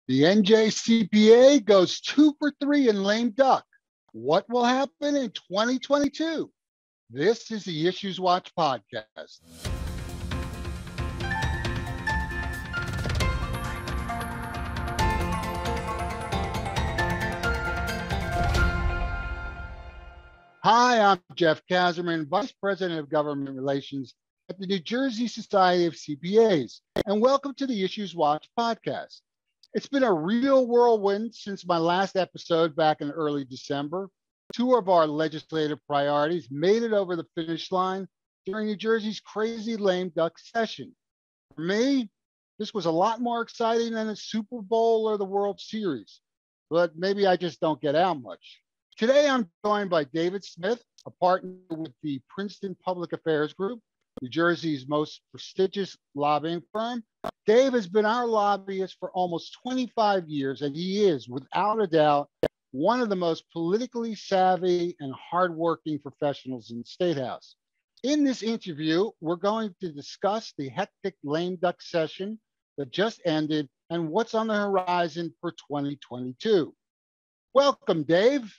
The NJCPA goes 2 for 3 in lame duck. What will happen in 2022? This is the IssuesWatch podcast. Hi, I'm Jeff Kazerman, Vice President of Government Relations at the New Jersey Society of CPAs, and welcome to the IssuesWatch podcast. It's been a real whirlwind since my last episode back in early December. Two of our legislative priorities made it over the finish line during New Jersey's crazy lame duck session. For me, this was a lot more exciting than a Super Bowl or the World Series, but maybe I just don't get out much. Today, I'm joined by David Smith, a partner with the Princeton Public Affairs Group, New Jersey's most prestigious lobbying firm. Dave has been our lobbyist for almost 25 years, and he is, without a doubt, one of the most politically savvy and hardworking professionals in the State House. In this interview, we're going to discuss the hectic lame duck session that just ended and what's on the horizon for 2022. Welcome, Dave.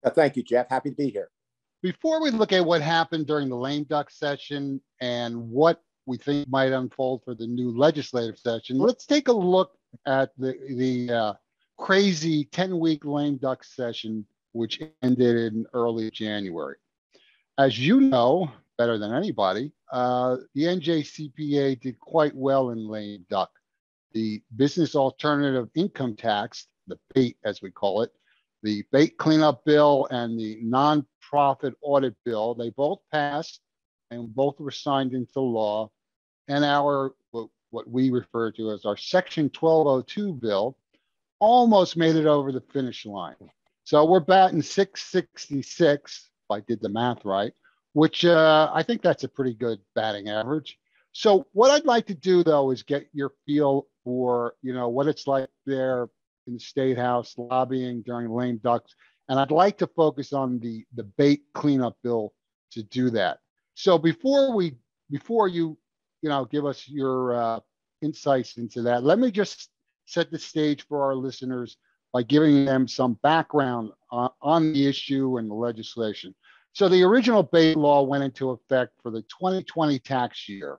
Thank you, Jeff. Happy to be here. Before we look at what happened during the lame duck session and what we think might unfold for the new legislative session, let's take a look at the crazy 10-week lame duck session, which ended in early January. As you know, better than anybody, the NJCPA did quite well in lame duck. The business alternative income tax, the BAIT as we call it, the BAIT cleanup bill and the nonprofit audit bill, they both passed and both were signed into law. And our, what we refer to as our Section 1202 bill, almost made it over the finish line. So we're batting 666, if I did the math right, which I think that's a pretty good batting average. So what I'd like to do, though, is get your feel for, what it's like there in the State House lobbying during lame ducks. And I'd like to focus on the BAIT cleanup bill to do that. So before you give us your insights into that, let me just set the stage for our listeners by giving them some background on the issue and the legislation. So the original BAIT law went into effect for the 2020 tax year.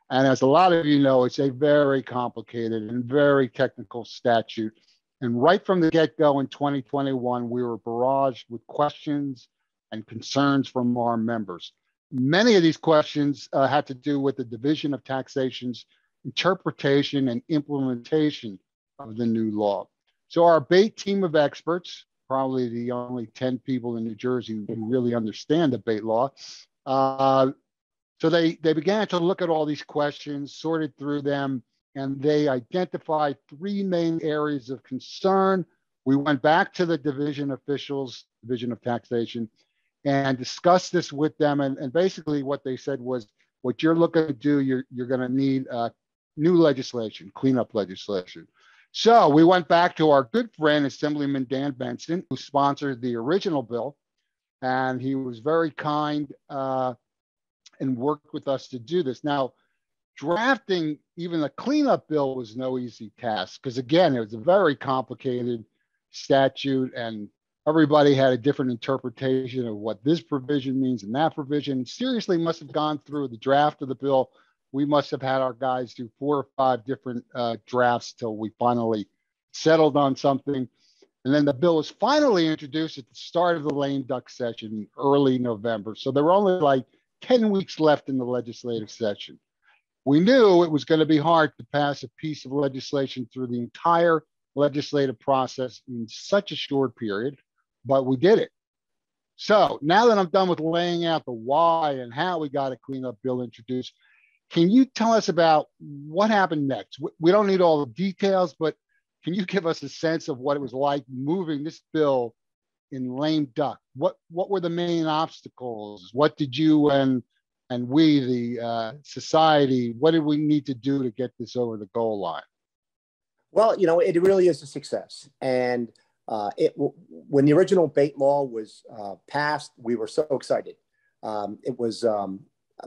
And as a lot of you know, it's a very complicated and very technical statute. And right from the get-go in 2021, we were barraged with questions and concerns from our members. Many of these questions had to do with the Division of Taxation's interpretation and implementation of the new law. So our BAIT team of experts, probably the only 10 people in New Jersey who really understand the BAIT law, so they began to look at all these questions, sorted through them, and they identified 3 main areas of concern. We went back to the division officials, Division of Taxation, and discussed this with them. And basically what they said was, what you're looking to do, you're going to need new legislation, cleanup legislation. So we went back to our good friend, Assemblyman Dan Benson, who sponsored the original bill. And he was very kind and worked with us to do this. Now, drafting even the cleanup bill was no easy task because, again, it was a very complicated statute and everybody had a different interpretation of what this provision means and that provision. Seriously must have gone through the draft of the bill. We must have had our guys do 4 or 5 different drafts till we finally settled on something. And then the bill was finally introduced at the start of the lame duck session in early November. So there were only like 10 weeks left in the legislative session. We knew it was going to be hard to pass a piece of legislation through the entire legislative process in such a short period, but we did it. So now that I'm done with laying out the why and how we got a cleanup bill introduced, can you tell us about what happened next? We don't need all the details, but can you give us a sense of what it was like moving this bill in lame duck? What were the main obstacles? What did you and we, the society, what did we need to do to get this over the goal line? Well, it really is a success. And when the original BAIT law was passed, we were so excited. It was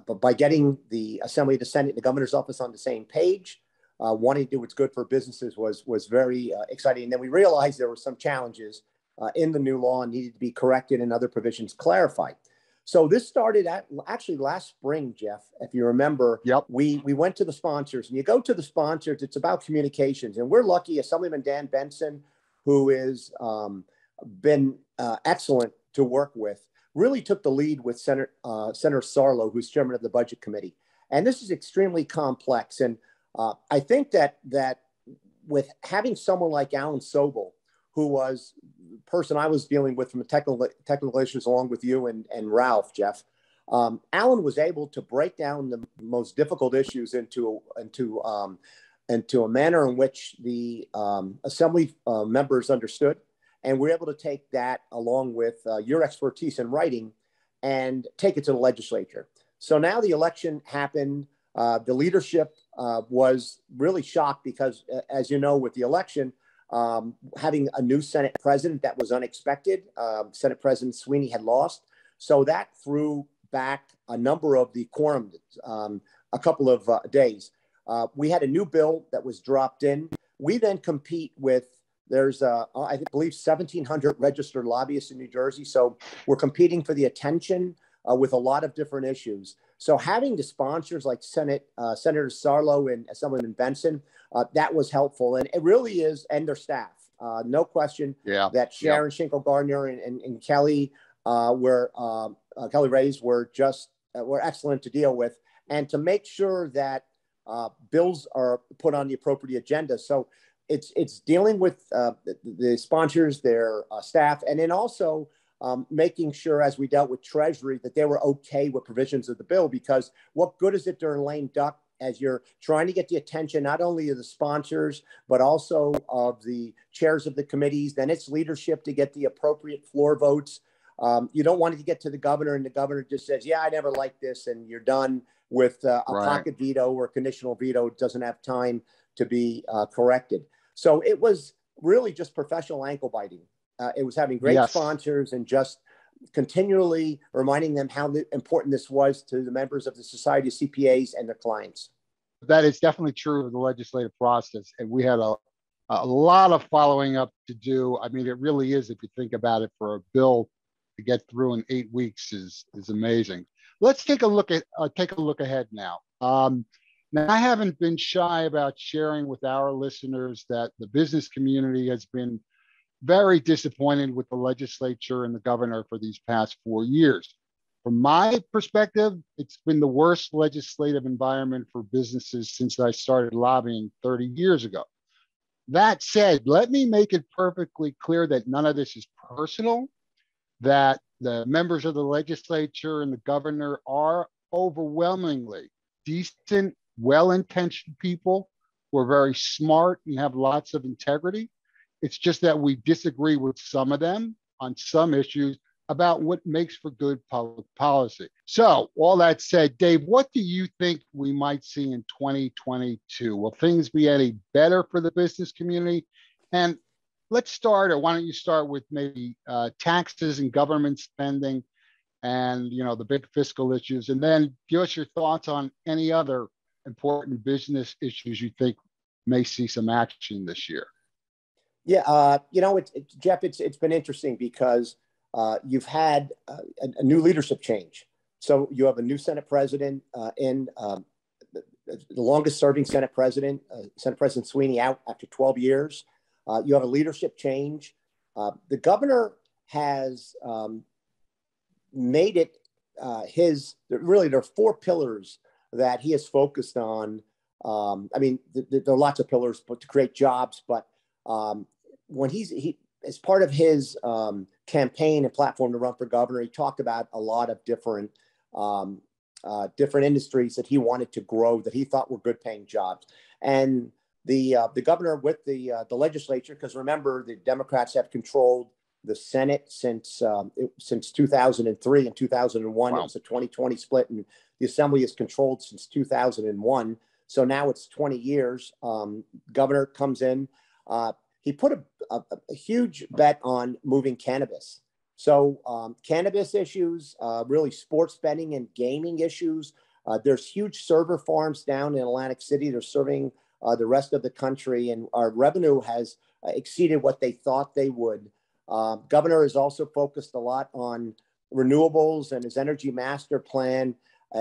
But by getting the Assembly, the Senate, and the governor's office on the same page, wanting to do what's good for businesses was very exciting. And then we realized there were some challenges in the new law and needed to be corrected and other provisions clarified. So this started actually last spring, Jeff. If you remember, yep. we went to the sponsors, and you go to the sponsors, it's about communications. And we're lucky, Assemblyman Dan Benson, who is been excellent to work with, really took the lead with Senator Sarlo, who's chairman of the Budget Committee. And this is extremely complex. And I think that with having someone like Alan Sobel, who was the person I was dealing with from the technical issues along with you and Ralph, Jeff, Alan was able to break down the most difficult issues into a manner in which the Assembly members understood. And we're able to take that along with your expertise in writing and take it to the legislature. So now the election happened. The leadership was really shocked because, as you know, with the election, having a new Senate president, that was unexpected. Senate President Sweeney had lost. So that threw back a number of the quorum a couple of days. We had a new bill that was dropped in. We then compete with, there's, I believe, 1,700 registered lobbyists in New Jersey. So we're competing for the attention with a lot of different issues. So having the sponsors like Senator Sarlo and Assemblyman Benson, that was helpful. And it really is, and their staff. No question that Sharon Schinkel Gardner and Kelly Kelly Reyes were excellent to deal with, and to make sure that bills are put on the appropriate agenda. So it's dealing with the sponsors, their staff, and then also making sure, as we dealt with Treasury, that they were okay with provisions of the bill, because what good is it during lame duck as you're trying to get the attention not only of the sponsors, but also of the chairs of the committees, then it's leadership to get the appropriate floor votes. You don't want to get to the governor and the governor just says, yeah, I never liked this, and you're done with a pocket veto or conditional veto. It doesn't have time to be corrected. So it was really just professional ankle biting. It was having great sponsors and just continually reminding them how important this was to the members of the Society of CPAs and their clients. That is definitely true of the legislative process. And we had a lot of following up to do. I mean, it really is, if you think about it, for a bill to get through in 8 weeks is amazing. Let's take a look ahead now. Now, I haven't been shy about sharing with our listeners that the business community has been very disappointed with the legislature and the governor for these past 4 years. From my perspective, it's been the worst legislative environment for businesses since I started lobbying 30 years ago. That said, let me make it perfectly clear that none of this is personal, that the members of the legislature and the governor are overwhelmingly decent, well-intentioned people who are very smart and have lots of integrity. It's just that we disagree with some of them on some issues about what makes for good public policy. So all that said, Dave, what do you think we might see in 2022? Will things be any better for the business community? And let's start, or why don't you start with maybe taxes and government spending and, you know, the big fiscal issues, and then give us your thoughts on any other important business issues you think may see some action this year. Yeah, you know, Jeff, it's been interesting because you've had a new leadership change. So you have a new Senate president the longest serving Senate President Sweeney out after 12 years. You have a leadership change. The governor has made it really there are 4 pillars that he has focused on. I mean, there are lots of pillars, but to create jobs, but when he as part of his campaign and platform to run for governor, he talked about a lot of different industries that he wanted to grow, that he thought were good paying jobs. And the governor with the legislature, because remember, the Democrats have controlled the Senate since 2003 and 2001. Wow. It was a 20-20 split, and the Assembly is controlled since 2001. So now it's 20 years. Governor comes in. He put a huge bet on moving cannabis. So cannabis issues, really sports betting and gaming issues. There's huge server farms down in Atlantic City. They're serving the rest of the country, and our revenue has exceeded what they thought they would. Governor is also focused a lot on renewables, and his energy master plan,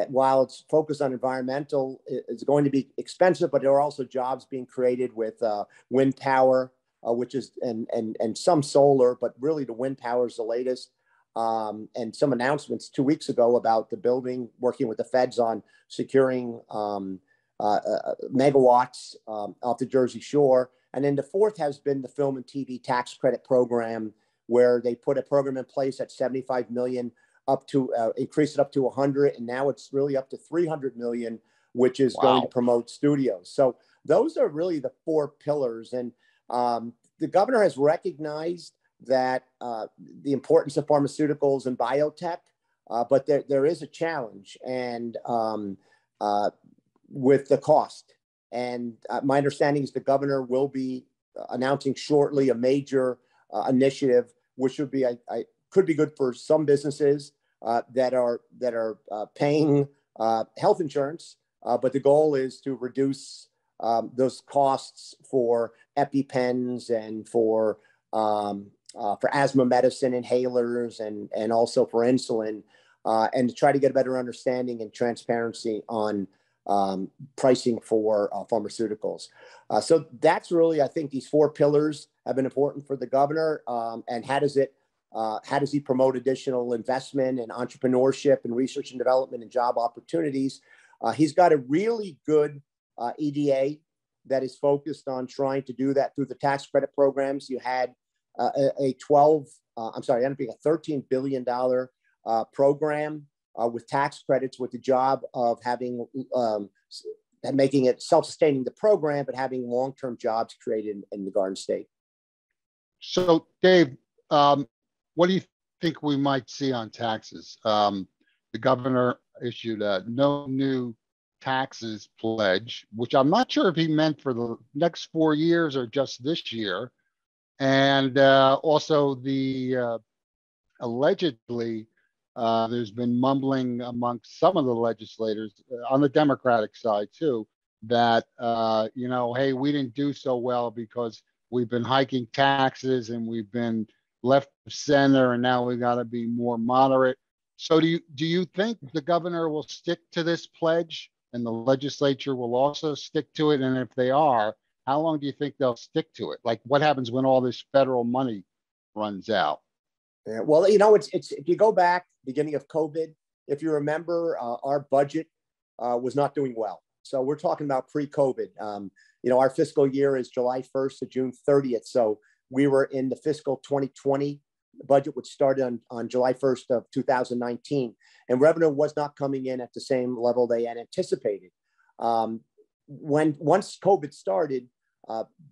while it's focused on environmental, it's going to be expensive, but there are also jobs being created with wind power, which is and some solar, but really the wind power is the latest. And some announcements 2 weeks ago about the building, working with the feds on securing megawatts off the Jersey Shore. And then the fourth has been the film and TV tax credit program, where they put a program in place at 75 million up to increase it up to 100, and now it's really up to 300 million, which is going to promote studios. So those are really the four pillars, and the governor has recognized that the importance of pharmaceuticals and biotech, but there is a challenge, and with the cost. And my understanding is the governor will be announcing shortly a major initiative, which would be could be good for some businesses that are paying health insurance, but the goal is to reduce those costs for EpiPens and for asthma medicine, inhalers, and also for insulin, and to try to get a better understanding and transparency on pricing for pharmaceuticals. So that's really, I think, these four pillars have been important for the governor. And how does he promote additional investment and entrepreneurship and research and development and job opportunities? He's got a really good EDA that is focused on trying to do that through the tax credit programs. You had a $13 billion program with tax credits, with the job of having making it self-sustaining the program, but having long-term jobs created in the Garden State. So, Dave, what do you think we might see on taxes? The governor issued a no new taxes pledge, which I'm not sure if he meant for the next 4 years or just this year. And also the allegedly, there's been mumbling amongst some of the legislators on the Democratic side too, that, hey, we didn't do so well because we've been hiking taxes and we've been left of center, and now we got to be more moderate. So do you think the governor will stick to this pledge and the legislature will also stick to it? And if they are, how long do you think they'll stick to it? Like, what happens when all this federal money runs out? Yeah, well, it's if you go back beginning of COVID, if you remember, our budget was not doing well. So we're talking about pre-COVID. Our fiscal year is July 1st to June 30th. So we were in the fiscal 2020 budget, which started on July 1st of 2019, and revenue was not coming in at the same level they had anticipated. Once COVID started,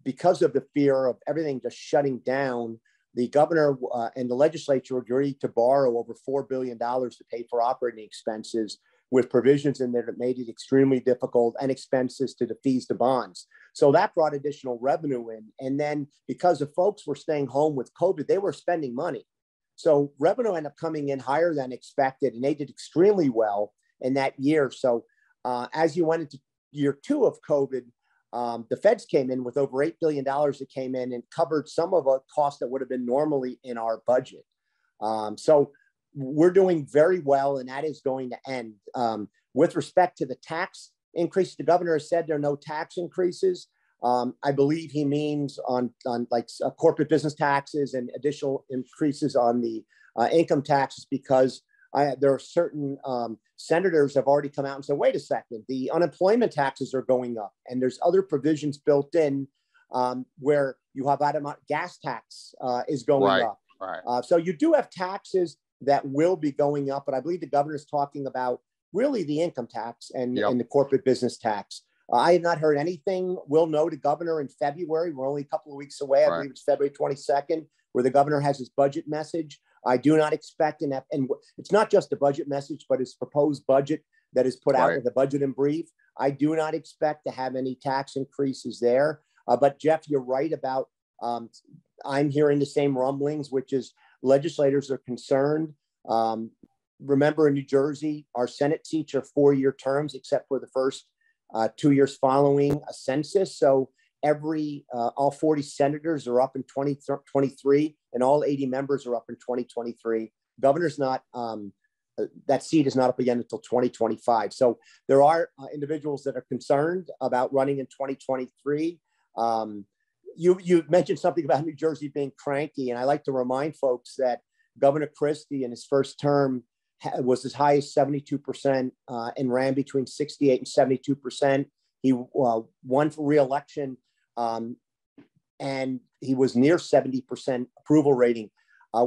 because of the fear of everything just shutting down, the governor and the legislature agreed to borrow over $4 billion to pay for operating expenses, with provisions in there that made it extremely difficult and expenses to defease the bonds. So that brought additional revenue in. And then because the folks were staying home with COVID, they were spending money. So revenue ended up coming in higher than expected, and they did extremely well in that year. So as you went into year two of COVID, the feds came in with over $8 billion that came in and covered some of the costs that would have been normally in our budget. So we're doing very well, and that is going to end. With respect to the tax increase, the governor has said there are no tax increases. I believe he means on corporate business taxes and additional increases on the income taxes, because there are certain senators have already come out and said, wait a second, the unemployment taxes are going up, and there's other provisions built in where you have gas tax is going up. Right. So you do have taxes that will be going up, but I believe the governor is talking about really the income tax and the corporate business tax. I have not heard anything. We'll know the governor in February. We're only a couple of weeks away. I believe it's February 22nd, where the governor has his budget message. I do not expect, and it's not just a budget message, but his proposed budget that is put out with a budget in brief. I do not expect to have any tax increases there. But Jeff, you're right about, I'm hearing the same rumblings, which is legislators are concerned. Remember, in New Jersey, our Senate seats are 4-year terms, except for the first 2 years following a census. So all 40 senators are up in 2023, and all 80 members are up in 2023. Governor's not, that seat is not up again until 2025. So there are individuals that are concerned about running in 2023. You mentioned something about New Jersey being cranky, and I like to remind folks that Governor Christie in his first term was as high as 72% and ran between 68 and 72%. He won for re-election, and he was near 70% approval rating.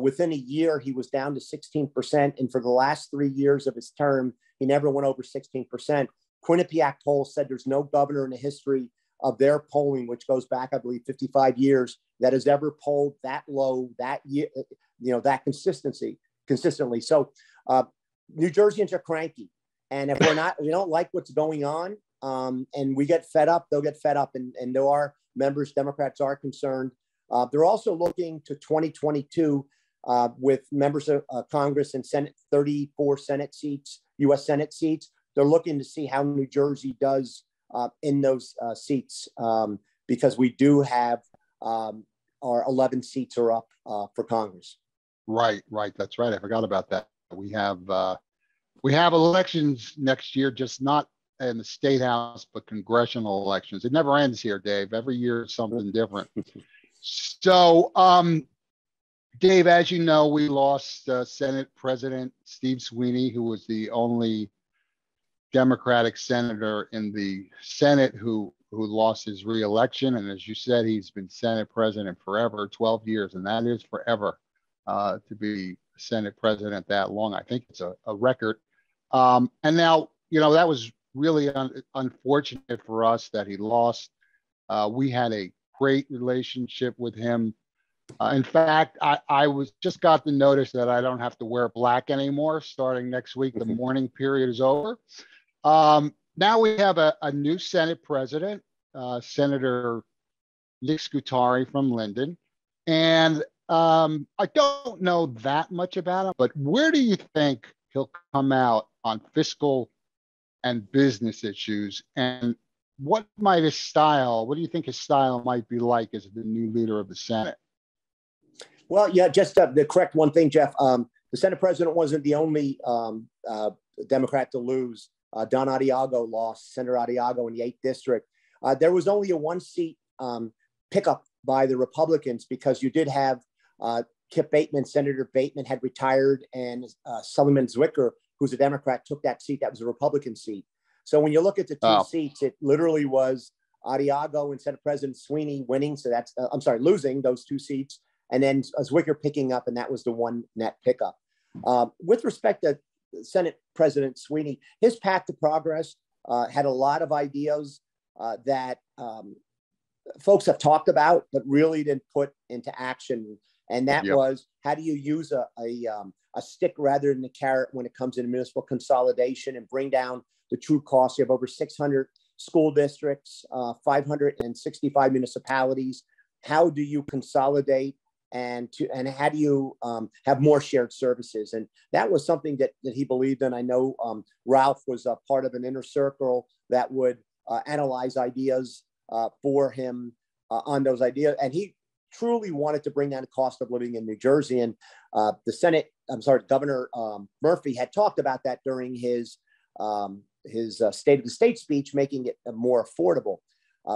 Within a year, he was down to 16%, and for the last 3 years of his term, he never went over 16%. Quinnipiac poll said there's no governor in the history of their polling, which goes back, I believe, 55 years, that has ever polled that low that year, that consistently. So New Jerseyans are cranky. And if we don't like what's going on, and we get fed up, they'll get fed up. And there are members, Democrats are concerned. They're also looking to 2022 with members of Congress and Senate, 34 Senate seats, U.S. Senate seats. They're looking to see how New Jersey does in those seats, because we do have our 11 seats are up for Congress. Right. That's right. I forgot about that. We have elections next year, just not in the state house, but congressional elections. It never ends here, Dave. Every year it's something different. So, Dave, as you know, we lost Senate President Steve Sweeney, who was the only Democratic senator in the Senate who lost his re-election. And as you said, he's been Senate president forever, 12 years, and that is forever to be Senate president that long. I think it's a record. And now, that was really unfortunate for us that he lost. We had a great relationship with him. In fact, I just got the notice that I don't have to wear black anymore starting next week. The mourning period is over. Now we have a new Senate president, Senator Nick Scutari from Linden. And I don't know that much about him, but where do you think he'll come out on fiscal and business issues? And what do you think his style might be like as the new leader of the Senate? Well, yeah, just to correct one thing, Jeff, the Senate president wasn't the only Democrat to lose. Don Adiago lost, Senator Adiago in the 8th district. There was only a one-seat pickup by the Republicans because you did have Kip Bateman, Senator Bateman had retired, and Sullivan Zwicker, who's a Democrat, took that seat. That was a Republican seat. So when you look at the two seats, it literally was Adiago and Senate President Sweeney winning. So that's, losing those two seats. And then Zwicker picking up, and that was the one net pickup. With respect to Senate President Sweeney, his path to progress had a lot of ideas that folks have talked about, but really didn't put into action. And that was, how do you use a stick rather than a carrot when it comes to municipal consolidation and bring down the true cost? You have over 600 school districts, 565 municipalities. How do you consolidate and how do you have more shared services? And that was something that he believed in. I know Ralph was a part of an inner circle that would analyze ideas for him on those ideas. And he truly wanted to bring down the cost of living in New Jersey. And Governor Murphy had talked about that during his State of the State speech, making it more affordable.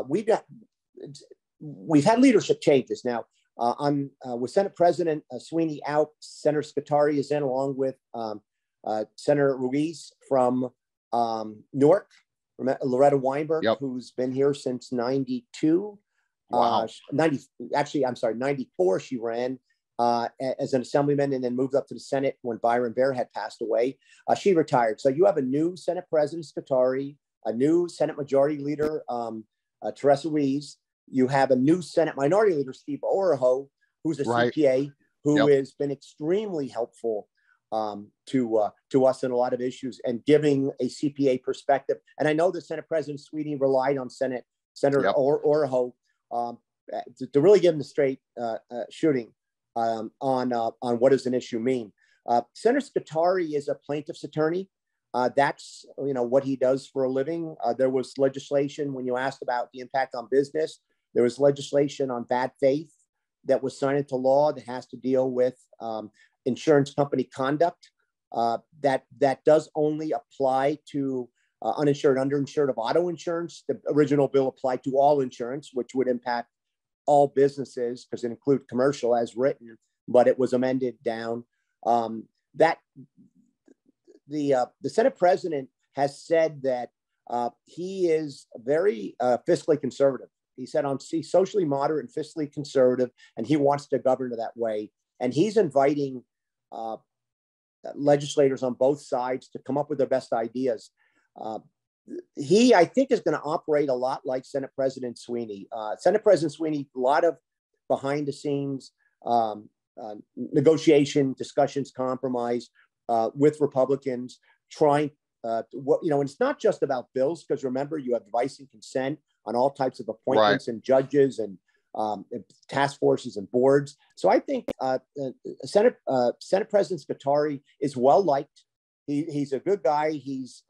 We've had leadership changes now. With Senate President Sweeney out, Senator Scutari is in, along with Senator Ruiz from Newark, Loretta Weinberg, who's been here since 92. Wow. 94 she ran as an assemblyman and then moved up to the Senate when Byron Bear had passed away. She retired. So you have a new Senate President Scutari, a new Senate Majority Leader, Teresa Ruiz. You have a new Senate Minority Leader, Steve Oraho, who's a CPA, who has been extremely helpful to us in a lot of issues and giving a CPA perspective. And I know that Senate President Sweeney relied on Senator Oraho to really give him the straight shooting on what does an issue mean. Senator Scutari is a plaintiff's attorney. That's, what he does for a living. There was legislation when you asked about the impact on business. There was legislation on bad faith that was signed into law that has to deal with insurance company conduct. That does only apply to uninsured, underinsured of auto insurance. The original bill applied to all insurance, which would impact all businesses because it includes commercial as written, but it was amended down. The Senate president has said that he is very fiscally conservative. He said he's socially moderate and fiscally conservative, and he wants to govern that way. And he's inviting legislators on both sides to come up with their best ideas. He, I think, is going to operate a lot like Senate President Sweeney. Senate President Sweeney, a lot of behind the scenes negotiation, discussions, compromise with Republicans, trying and it's not just about bills, because remember, you have advice and consent on all types of appointments and judges and task forces and boards. So I think Senate President Scutari is well liked. He's a good guy. He's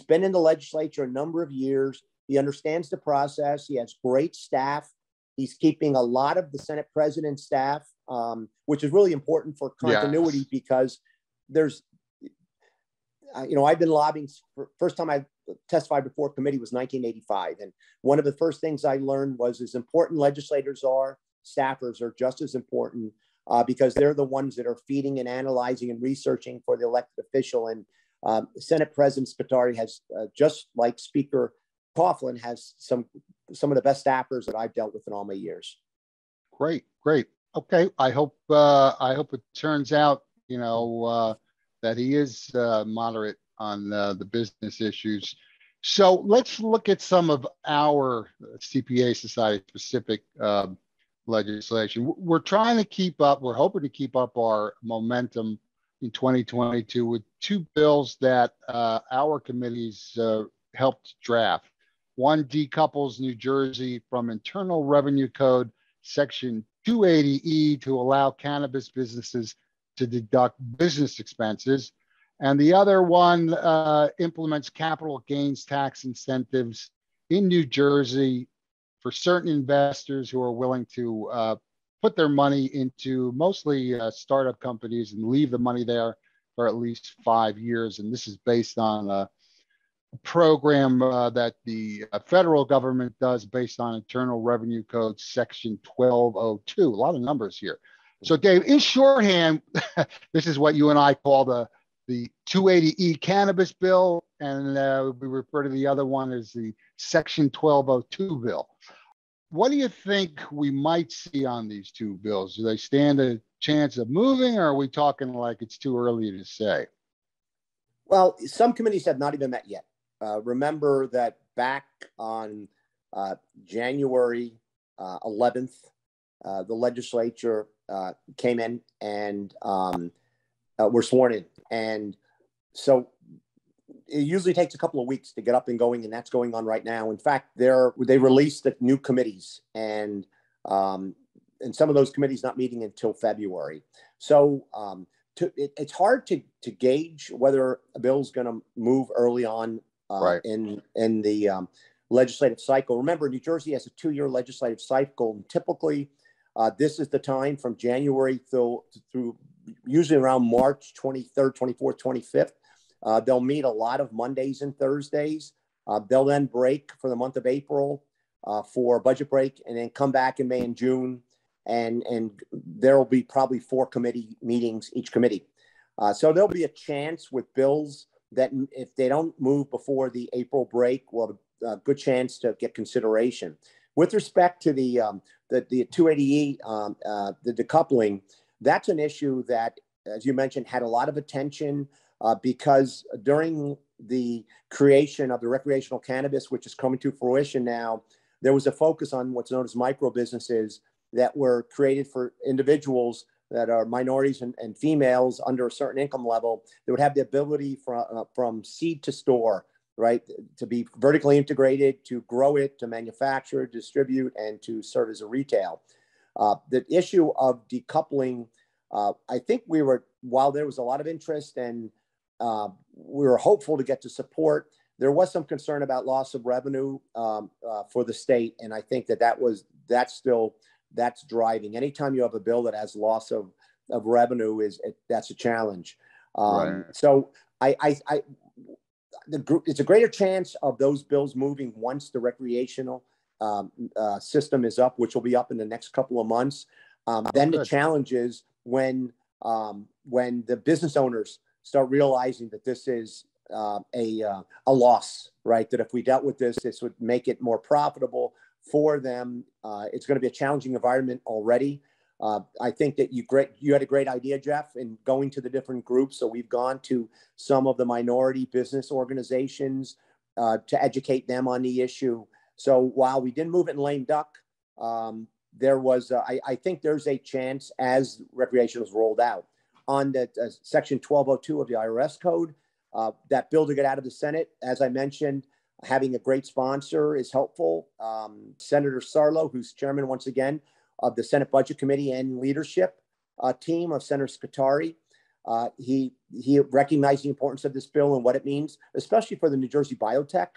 been in the legislature a number of years. He understands the process. He has great staff. He's keeping a lot of the Senate president's staff, which is really important for continuity because there's, I've been lobbying first time I testified before a committee was 1985. And one of the first things I learned was as important legislators are, staffers are just as important because they're the ones that are feeding and analyzing and researching for the elected official. And Senate President Scutari has, just like Speaker Coughlin, has some of the best staffers that I've dealt with in all my years. Great. Okay. I hope it turns out, that he is moderate on the business issues. So let's look at some of our CPA Society specific legislation. We're trying to keep up. We're hoping to keep up our momentum in 2022 with two bills that our committees helped draft. One decouples New Jersey from Internal Revenue Code Section 280E to allow cannabis businesses to deduct business expenses. And the other one implements capital gains tax incentives in New Jersey for certain investors who are willing to put their money into mostly startup companies and leave the money there for at least 5 years. And this is based on a program that the federal government does based on Internal Revenue Code Section 1202. A lot of numbers here. So, Dave, in shorthand, this is what you and I call the 280E cannabis bill, and we refer to the other one as the Section 1202 bill. What do you think we might see on these two bills? Do they stand a chance of moving, or are we talking like it's too early to say? Well, some committees have not even met yet. Remember that back on January 11th, the legislature came in and were sworn in. And so it usually takes a couple of weeks to get up and going, and that's going on right now. In fact, they released the new committees, and some of those committees not meeting until February. So it's hard to gauge whether a bill is going to move early on in the legislative cycle. Remember, New Jersey has a 2-year legislative cycle, and typically this is the time from January through usually around March 23rd, 24th, 25th. They'll meet a lot of Mondays and Thursdays. They'll then break for the month of April for a budget break, and then come back in May and June. And there will be probably 4 committee meetings each committee. So there'll be a chance with bills that if they don't move before the April break, we'll have a good chance to get consideration. With respect to the 280E, the decoupling, that's an issue that, as you mentioned, had a lot of attention because during the creation of the recreational cannabis, which is coming to fruition now, there was a focus on what's known as micro businesses that were created for individuals that are minorities and females under a certain income level that would have the ability from seed to store, right, to be vertically integrated, to grow it, to manufacture, distribute, and to serve as a retail. The issue of decoupling, I think while there was a lot of interest and we were hopeful to get to support. There was some concern about loss of revenue for the state, and I think that's driving. Anytime you have a bill that has loss of revenue, that's a challenge. Right. So it's a greater chance of those bills moving once the recreational system is up, which will be up in the next couple of months. Then the challenge is when the business owners start realizing that this is a loss, right? That if we dealt with this would make it more profitable for them. It's going to be a challenging environment already. I think that you had a great idea, Jeff, in going to the different groups. So we've gone to some of the minority business organizations to educate them on the issue. So while we didn't move it in lame duck, there was, I think there's a chance as recreational is rolled out on the section 1202 of the IRS code, that bill to get out of the Senate. As I mentioned, having a great sponsor is helpful. Senator Sarlo, who's chairman once again of the Senate Budget Committee and leadership team of Senator Scutari, he recognized the importance of this bill and what it means, especially for the New Jersey biotech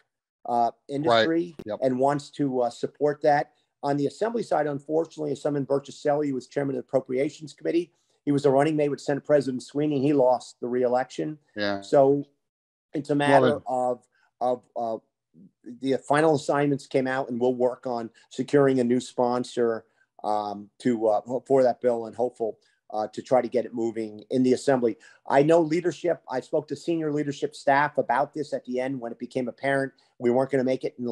industry, right. Yep. And wants to support that. On the Assembly side, unfortunately, Assemblyman Bertucelli was chairman of the Appropriations Committee. He was a running mate with Senate President Sweeney, and he lost the re-election. Yeah. So it's a matter of the final assignments came out, and we'll work on securing a new sponsor for that bill, and hopeful to try to get it moving in the Assembly. I know leadership. I spoke to senior leadership staff about this at the end when it became apparent we weren't going to make it in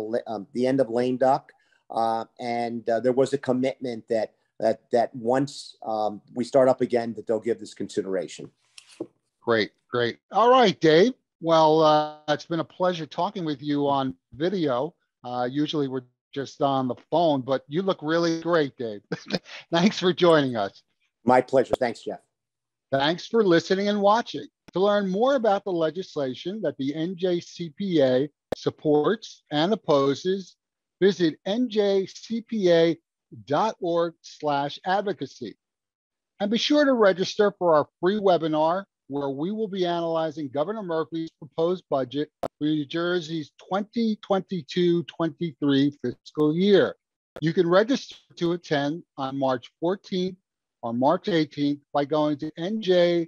the end of lame duck, and there was a commitment that once we start up again, that they'll give this consideration. Great. All right, Dave. Well, it's been a pleasure talking with you on video. Usually we're just on the phone, but you look really great, Dave. Thanks for joining us. My pleasure. Thanks, Jeff. Thanks for listening and watching. To learn more about the legislation that the NJCPA supports and opposes, visit njcpa.org/advocacy. And be sure to register for our free webinar, where we will be analyzing Governor Murphy's proposed budget for New Jersey's 2022-23 fiscal year. You can register to attend on March 14th or March 18th by going to njcpa.org/plus.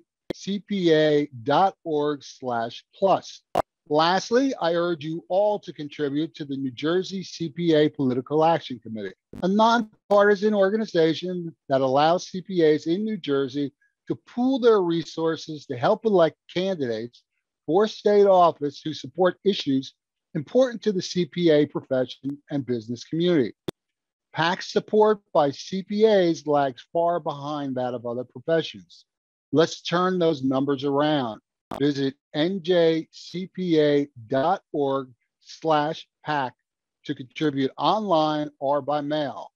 Lastly, I urge you all to contribute to the New Jersey CPA Political Action Committee, a nonpartisan organization that allows CPAs in New Jersey to pool their resources to help elect candidates for state office who support issues important to the CPA profession and business community. PAC support by CPAs lags far behind that of other professions. Let's turn those numbers around. Visit njcpa.org/PAC to contribute online or by mail.